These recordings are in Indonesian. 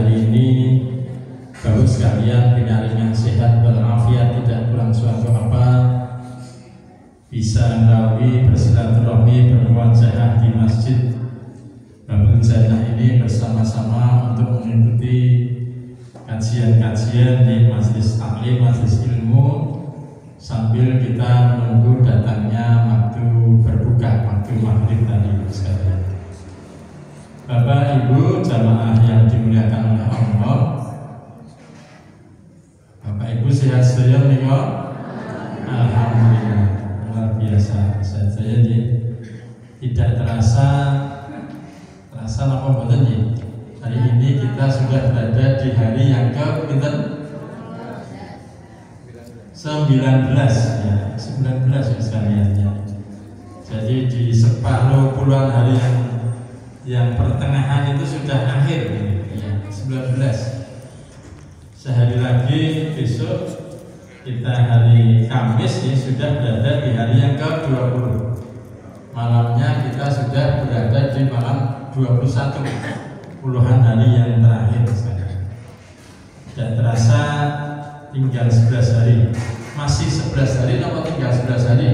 hari ini Bapak sekalian pinaringan sehat walafiat, tidak kurang suatu apa, bisa melalui bersilaturahmi bermuajahah di Masjid Babul Jannah ini bersama-sama untuk mengikuti kajian-kajian di majelis taklim, majelis ilmu, sambil kita menunggu datangnya waktu berbuka, waktu maghrib tadi sekalian. Bapak Ibu jamaah yang dimuliakan oleh Allah, Bapak Ibu sehat sedaya nika? Alhamdulillah, luar biasa. Saya tidak terasa apa boten nggih. Hari ini kita sudah berada di hari yang ke-19 ya, 19 ya sekalian ya. Jadi di separuh puluhan hari yang pertengahan itu sudah akhir ya, 19. Sehari lagi besok kita hari Kamis ya, sudah berada di hari yang ke-20. Malamnya kita sudah berada di malam 21, puluhan hari yang terakhir sekarang. Tidak terasa tinggal 11 hari. Masih 11 hari atau tinggal 11 hari?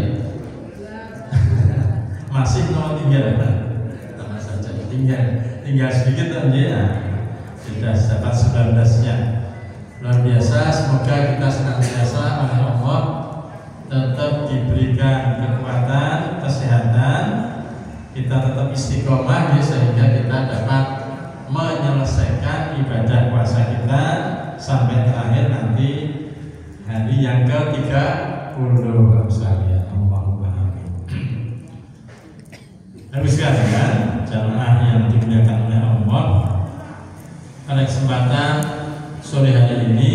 Masih mau tinggal sama saja. Tinggal sedikit aja ya. Sudah dapat 19-nya. Luar biasa, semoga kita senantiasa oleh Allah tetap diberikan kekuatan, kesehatan, kita tetap istiqomah ya, sehingga kita dapat menyelesaikan ibadah puasa kita sampai terakhir nanti hari yang ke-30 sekalian. Allahumma amin. Habis sekalian jamaah yang dimuliakan oleh Allah, pada kesempatan sore hari ini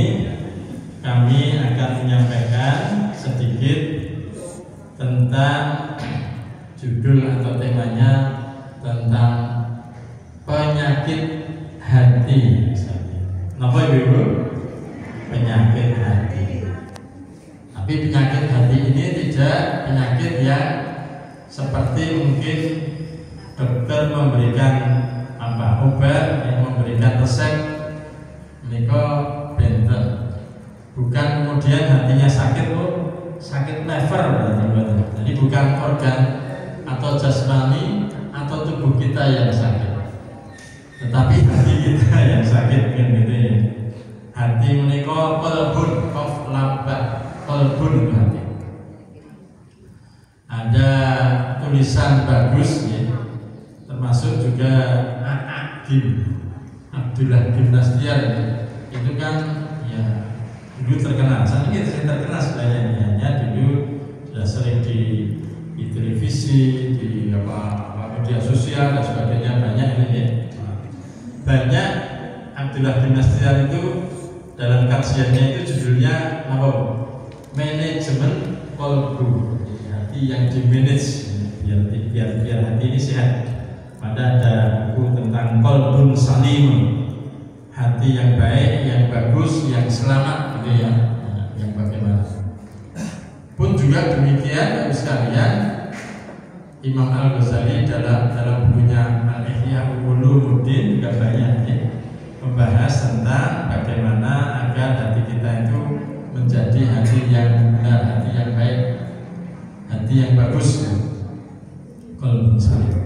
kami akan menyampaikan sedikit tentang judul atau temanya tentang penyakit hati. Kenapa Ibu? Penyakit hati. Tapi penyakit hati ini tidak penyakit yang seperti mungkin dokter memberikan obat, yang memberikan resep niko benten. Bukan kemudian hatinya sakit, sakit lever berarti. Jadi bukan organ atau jasmani atau tubuh kita yang sakit, tetapi hati kita yang sakit kan gitu ya. Hati menika qalbun, qaf laba, qalbun hati. Ada tulisan bagus ya, termasuk juga Abdullah bin Nasir itu kan ya dulu terkenal, saat ini terkenal sebenarnya dulu sudah sering di televisi, di media sosial dan sebagainya, banyak ini ya. Banyak Abdullah bin Nasir itu dalam kajiannya itu judulnya apa? Manajemen qalbu, hati yang di manage biar hati ini sehat. Pada ada buku tentang qalbun salim, hati yang baik, yang bagus, yang selamat gitu ya. Yang bagaimana? Pun juga demikian sekalian, Imam Al-Ghazali dalam bukunya Al-Ihya Ulumuddin juga banyak ya, membahas tentang bagaimana agar hati kita itu menjadi hati yang benar, hati yang baik, hati yang bagus. Qalbun salim.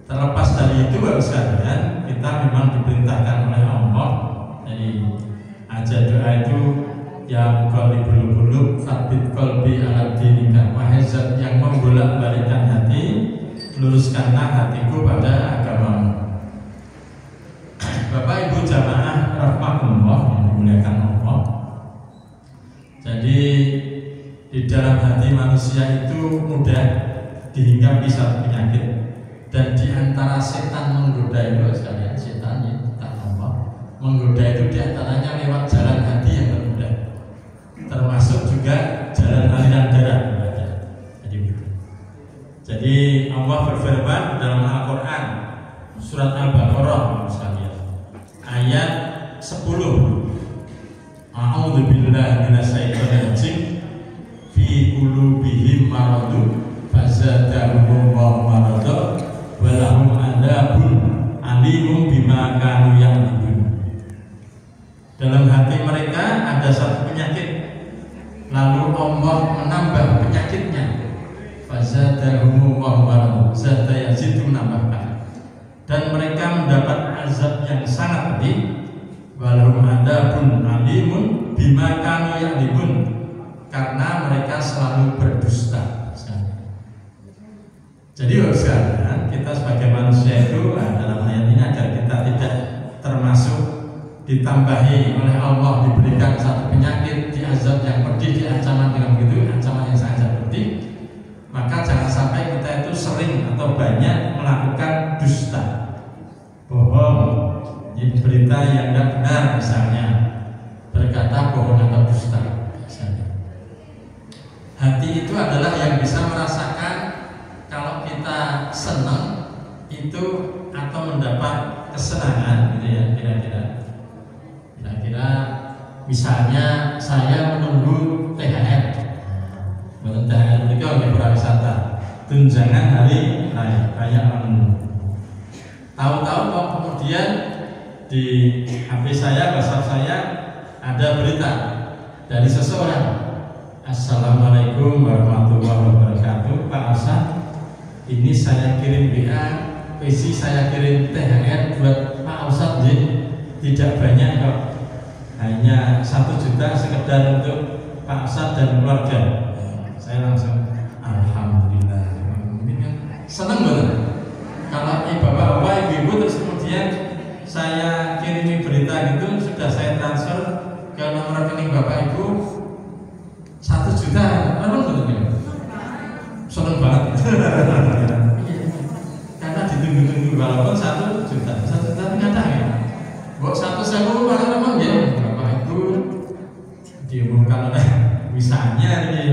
Terlepas dari itu sekalian, kita memang diperintahkan oleh Allah. Jadi aja doa itu yang qalbul qulub tsabbit qalbi ala dinika, wahai zat yang membolak-balikkan hati, luruskanlah hatiku pada agamamu. Bapak Ibu jamaah rahmatullah yang dimuliakan Allah. Jadi di dalam hati manusia itu mudah dihinggapi satu penyakit, dan di antara setan menggoda itu sekalian, setan ya, menggoda itu diantaranya lewat jalan hati yang termudah, termasuk juga jalan aliran darah. Jadi Allah berfirman dalam Al-Quran surat Al-Baqarah sekalian, ayat 10, A'udzubillahi minasyaitonirrajim, fi qulubihim maradun fazadahumullahu maradan walahum adzabun alimun hati mereka ada satu penyakit, lalu Allah menambah penyakitnya. Fazadahumullahu marad, zada yazidu, menambahkan, dan mereka mendapat azab yang sangat pedih. Walahum adzabun alimun bima kanu ya'dibun, karena mereka selalu berdusta. Jadi sekalian, kita sebagai manusia itu dalam ayat ini agar kita tidak termasuk ditambahi oleh Allah, diberikan satu penyakit, diazab yang pedih, diancaman dengan begitu, ancaman yang sangat pedih, maka jangan sampai kita itu sering atau banyak melakukan dusta, bohong, berita yang tidak benar, misalnya berkata bohong atau dusta misalnya. Hati itu adalah yang bisa merasakan kalau kita senang itu atau mendapat kesenangan, gitu ya, kira-kira misalnya saya menunggu THR, THR itu oleh pariwisata, tunjangan hari raya menunggu. Tahu-tahu kok kemudian di HP saya, WhatsApp saya ada berita dari seseorang, Assalamualaikum warahmatullahi wabarakatuh, Pak Ustaz, ini saya kirim WA, isi saya kirim THR buat Pak Ustaz, tidak banyak kok, hanya 1 juta sekedar untuk Pak Ustaz dan keluarga. Saya langsung alhamdulillah, ini kan senang banget. Kalau bapak-bapak, ibu-ibu terus kemudian saya kirimi berita gitu, sudah saya transfer ke nomor rekening bapak ibu 1 juta, apa betul? Seneng banget. Karena ditunggu-tunggu, walaupun 1 juta kadang ya. Buat 1.000 paling memang ya, bapak ibu diumumkan oleh misalnya ini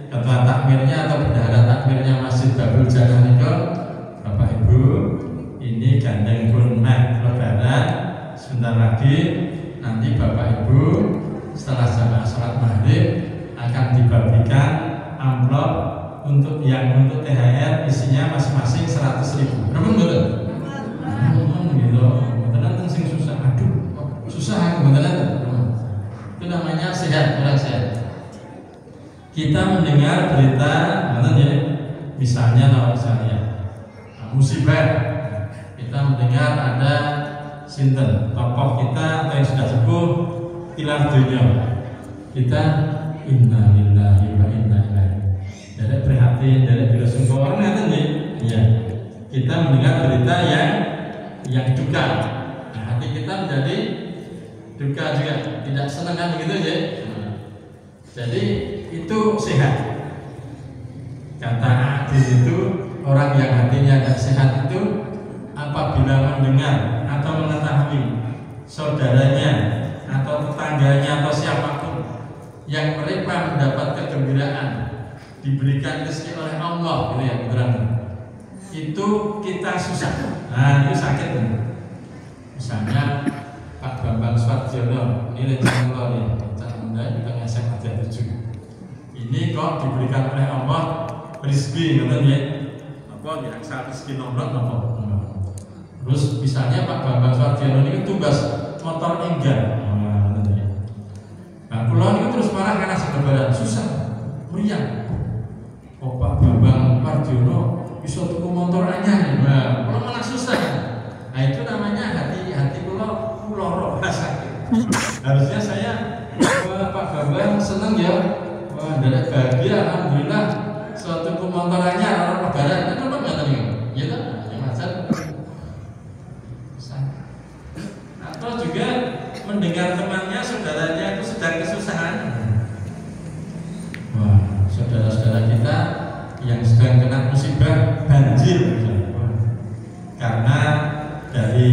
ketua takmirnya atau bendahara takmirnya Masjid Babul Janah itu, bapak ibu ini gandeng kurma lebaran sebentar lagi, nanti bapak ibu setelah jamaah sholat maghrib akan dibagikan amplop untuk THR, isinya masing-masing 100.000. Berapa betul? Gitu. Betul sing susah. Aduh, susah betul. Itu namanya sehat, orang sehat. Kita mendengar berita, misalnya musibah, kita mendengar ada sinten tokoh kita atau yang sudah sepuh tilar dunia, kita innalillahi wa inna ilaihi, dari prihatin, dari bersungkawa, ya. Kita mendengar berita yang duka, nah, hati kita menjadi duka juga, tidak senang kan begitu ya. Jadi itu sehat. Kata hadis itu, orang yang hatinya tidak sehat itu apabila mendengar atau mengetahui saudaranya atau tetangganya atau siapapun yang mereka mendapat kegembiraan, diberikan rezeki oleh Allah, gitu ya, beneran. Itu kita susah. Nah, itu sakit. Misalnya Pak Bambang Suwarjono, ini legend Allah nih, muda di tengah SMA 7. Ini kok diberikan oleh Allah rezeki, ya. Apa yang saat rezeki nomor apa? Terus misalnya Pak Bambang Suwarjono ini tugas motor enggal. Nah, pulau ini terus marah karena sebenarnya susah, meriang. Oh, Pak Bambang Suwarjono bisa tuku motor anyar, nah, pulau malah susah. Nah, itu namanya hati pulau loro sakit. Harusnya saya Pak Bambang seneng ya, dari bahagia, alhamdulillah. Suatu motor anyar orang lebaran, itu apa nggak tadi? Ya kan, yang macam. Atau juga mendengar temannya, saudaranya itu sedang kesusahan. Wah, saudara-saudara kita yang sedang kena musibah banjir, karena dari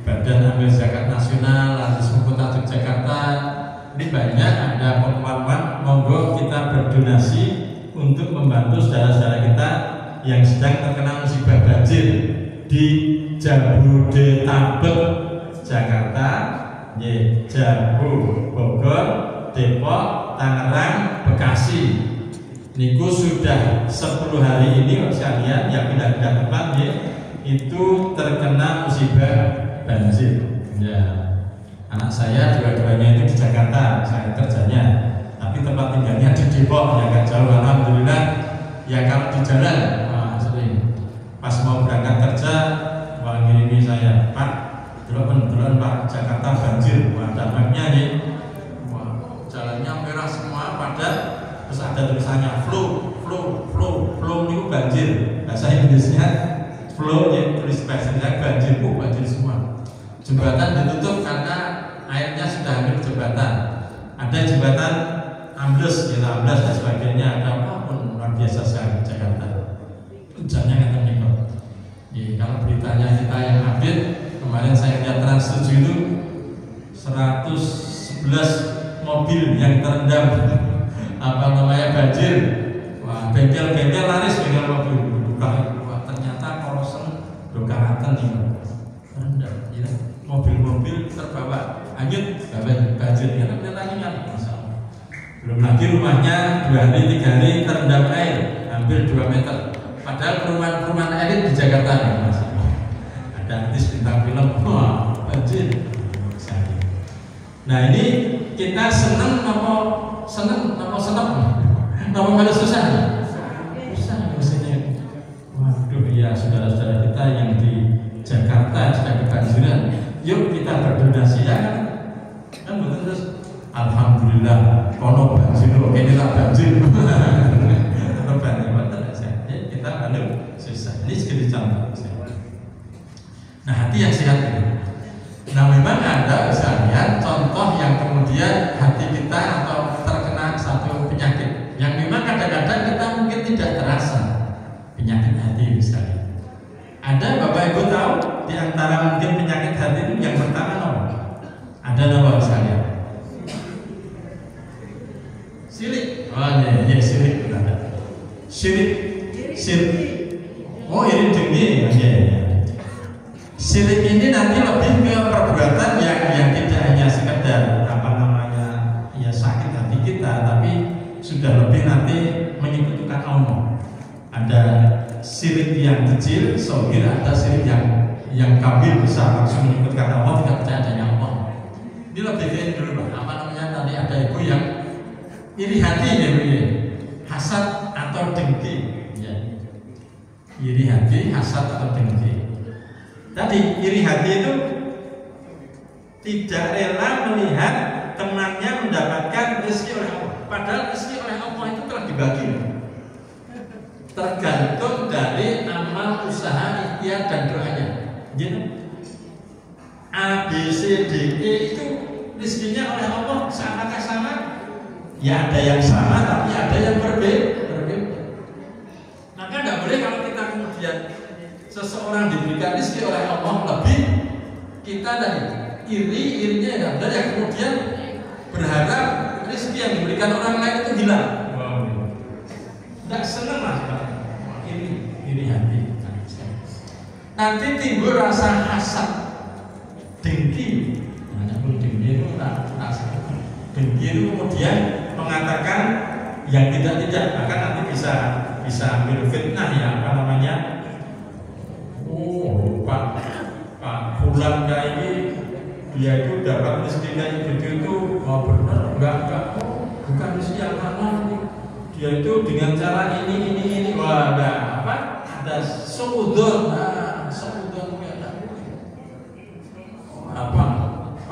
Badan Amil Zakat Nasional Lazisme Kota Yogyakarta ini banyak ada pengumuman, monggo kita berdonasi untuk membantu saudara-saudara kita yang sedang terkena musibah banjir di Jabodetabek, Jakarta, Jambu, Bogor, Depok, Tangerang, Bekasi. Niku sudah 10 hari ini sekalian yang pindah-pindah tempat itu terkena musibah banjir. Ya. Anak saya dua-duanya itu di Jakarta, saya kerjanya, tapi tempat tinggalnya di Depok, ya agak jauh. Alhamdulillah, ya kalau di jalan, wah sering. Pas mau berangkat kerja, wah ngirimi saya, Pak, duluan Pak, Jakarta banjir, wah ada mapnya nih, wah jalannya merah semua, padat, terus ada tulisannya flow itu banjir, bahasa Inggrisnya flow, ya tulis bahasa Inggrisnya banjir, banjir semua. Jembatan ditutup karena airnya sudah hampir jembatan. Ada jembatan ambles, ya ambles dan sebagainya. Ada apapun luar biasa sekali Jakarta. Hujannya nggak ternikmat. Kalau beritanya kita yang update, kemarin saya lihat Trans 7 itu 111 mobil yang terendam banjir. Wah, bengkel-bengkel laris dengan mobil. Wah, ternyata kolosen Dokaraten nih. Terendam, ya. Mobil-mobil terbawa hanyut, banjir karena penanginan. Belum lagi rumahnya 2 hari 3 hari terendam air hampir 2 meter. Padahal perumahan elit di Jakarta nih, Mas. Ada artis bintang film, wah banjir. Nah ini kita senang apa malah susah? Susah maksudnya. Waduh ya saudara-saudara kita yang di Jakarta sudah kebanjiran, yuk kita berdonasi ya kan betul terus. Alhamdulillah kono banjir, oke ini tak banjir. Tetap banjir betul saja. Kita lalu susah. Ini sekali contoh. Nah hati yang sehat ini. Nah memang ada misalnya contoh yang kemudian hati kita atau terkena satu penyakit yang memang kadang-kadang kita mungkin tidak terasa, penyakit hati misalnya. Ada Bapak Ibu tahu di antara mungkin penyakit hati itu yang pertama apa? Ada nama misalnya sirik. Oh iya sirik benar. Sirik. Oh iri dengki. Iya. Sirik ini nanti lebih ke perbuatan yang tidak hanya sekedar ya sakit hati kita, tapi sudah lebih nanti menyekutukan Allah. Ada sirik yang kecil, sohir, ada sirik yang kabir besar, langsung menyekutukan Allah, tidak percaya adanya Allah. Ini lebih ke ini dulu, tadi ada ibu yang iri hati ya, hasad atau dengki. Ya. Iri hati, hasad atau dengki. Tadi iri hati itu tidak rela melihat temannya mendapatkan rezeki oleh Allah. Padahal rezeki oleh Allah itu telah dibagi. Tergantung dari amal usaha, ikhtiar dan doanya. Gitu. A, B, C, D, E itu rezekinya oleh Allah sangatlah sama. Ya ada yang sama tapi ada yang berbeda. Maka tidak boleh kalau kita kemudian seseorang diberikan rezeki oleh Allah lebih, kita tadi irinya ya, dan yang kemudian berharap rezeki yang diberikan orang lain itu hilang. Tidak senang lah, iri hati. Nanti timbul rasa hasad, dengki. Dengki itu rasa dengki itu kemudian mengatakan yang tidak, maka nanti bisa ambil fitnah ya Pak Fulan kayak ini dia itu dapat rezeki kayak gitu itu benar enggak bukan rezeki yang mana dia itu dengan cara ini wah ada seudon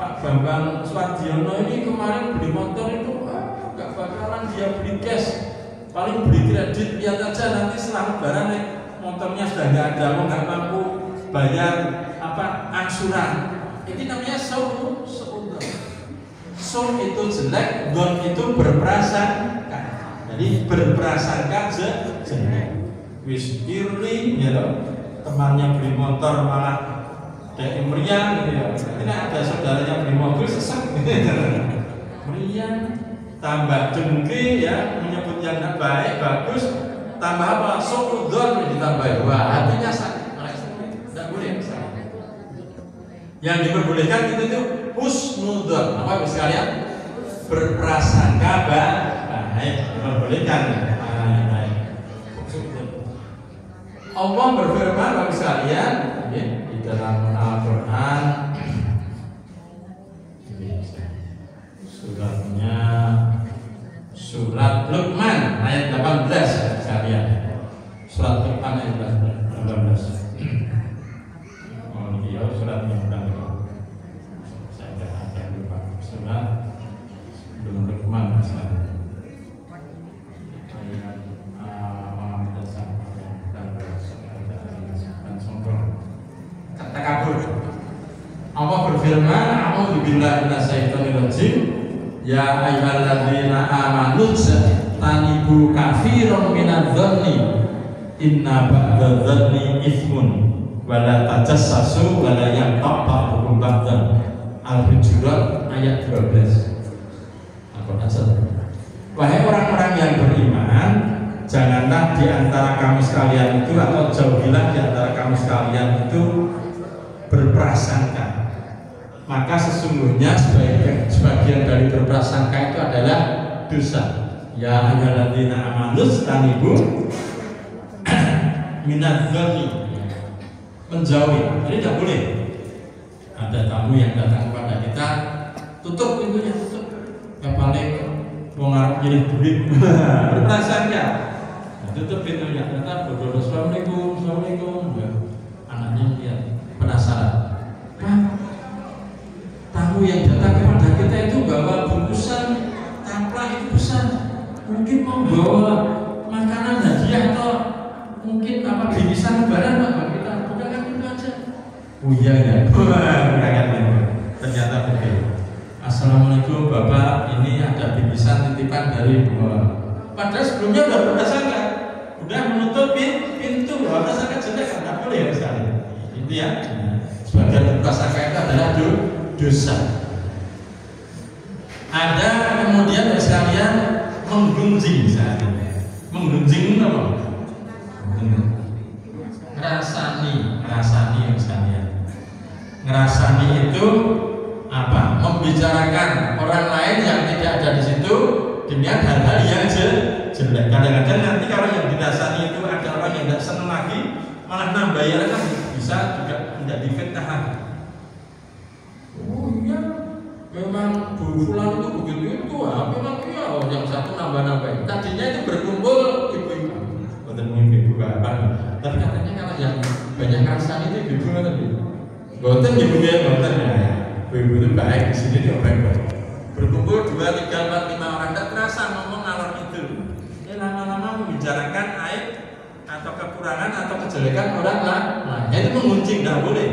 Pak Bambang Swadiono ini kemarin beli motor itu enggak bakalan dia beli cash, paling beli kredit lihat aja nanti setelah lebaran motornya sudah nggak ada, nggak mampu bayar angsuran. Ini namanya saudon. Saud itu jelek, don itu berprasangka. Jadi berprasangka jelek. Wis iri ya loh. Temannya beli motor malah kayak meriang gitu ya. Ini ada saudaranya beli mobil sesek. Meriang, tambah dengki ya, menyebut yang tidak baik bagus, tambah apa? Saudon ditambah. Wah, hatinya sakit. Tidak boleh. Yang diperbolehkan itu husnudzon. Apa sekalian? Berprasangka baik. Diperbolehkan. Baik. Allah berfirman bagi sekalian di dalam Al-Quran. Allah berfirman, a'udzu billahi minasyaitonir rajim, ya ayyuhalladzina amanu tanibu katsiran minadh-dhanni inna ba'dadh-dhanni itsmun wa la tajassasu wa la yaghtab ba'dukum ba'dan. Al-Hujurat ayat 12. Wahai orang-orang yang beriman, janganlah di antara kamu sekalian itu, atau jauhilah di antara kamu sekalian itu berprasangka. Maka sesungguhnya sebagian dari berprasangka itu adalah dosa. Ya ayyuhalladzina amanu istanibu minadh-dhanni, menjauhi. Jadi tidak boleh ada tamu yang datang kepada kita, tutup pintunya, tutup. Yang paling mau ngarep jadi duit berprasangka, tutup pintunya. Ternyata berdoa assalamualaikum, assalamualaikum. Anaknya lihat penasaran. Tamu yang datang kepada kita itu bawa bungkusan taplak itu besar, mungkin mau bawa makanan hadiah atau mungkin apa bingkisan lebaran bagi kita. Bukakan pintu aja. Oh iya ya, bukakan pintu. Ternyata betul. Assalamualaikum Bapak, ini ada bingkisan titipan dari padahal sebelumnya udah berprasangka, udah menutup pintu, berprasangka jelek, nggak boleh ya sekali. Itu ya. Sebagian berprasangka itu adalah dosa. Ada kemudian sekalian menggunjing misalnya. Menggunjing itu apa? Ngerasani misalnya. Ngerasani itu apa? Membicarakan orang lain yang tidak ada di situ dengan hal-hal yang jelek. Kadang-kadang nanti kalau yang dirasani itu ada orang yang tidak senang lagi, malah nambahin kan bisa juga menjadi fitnah lagi. Oh iya, memang Bu Fulan itu begitu itu, memang iya. Yang satu nambah-nambahin. Tadinya itu berkumpul ibu-ibu, bukan ibu bapak. Tapi katanya kalau yang banyak rasanya itu ibu tadi. Bukan ibunya, bukan ya. Ibu itu baik di sini dia baik. Berkumpul 2, 3, 4, 5 orang, tidak terasa ngomong ngalor itu. Ini lama-lama membicarakan aib atau kekurangan atau kejelekan orang lain. Nah, itu mengunci, tidak boleh.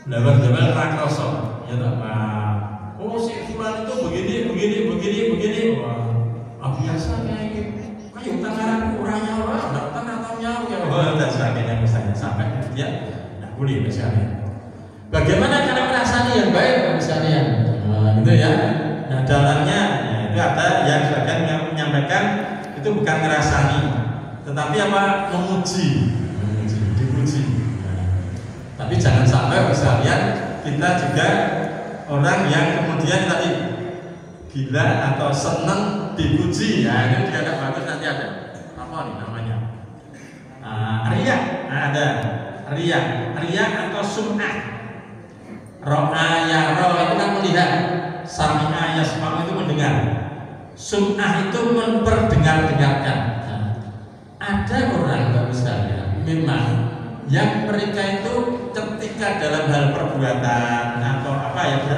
Lebar-lebar rakroso, ya tak? Oh si Fulan itu begini. Wah, biasa kayak gitu. Kayak tangan kurangnya orang, datang atau nyawa ya. Dan sebagainya misalnya sampai ya, tidak boleh misalnya. Bagaimana cara merasani yang baik misalnya? Gitu ya. Nah dalamnya itu ada yang sebagian yang menyampaikan itu bukan ngerasani, tetapi apa? Dipuji. Tapi jangan sampai sekalian kita juga orang yang kemudian tadi gila atau senang dipuji, ya itu juga tidak bagus. Nanti ada apa nih namanya? Riya, ada riya atau sum'ah. Ro'a ya ro itu kan melihat, sami'a yasma'u itu mendengar, sum'ah itu memperdengar-dengarkan. Ada orang bagus sekalian memang yang mereka itu ketika dalam hal perbuatan atau apa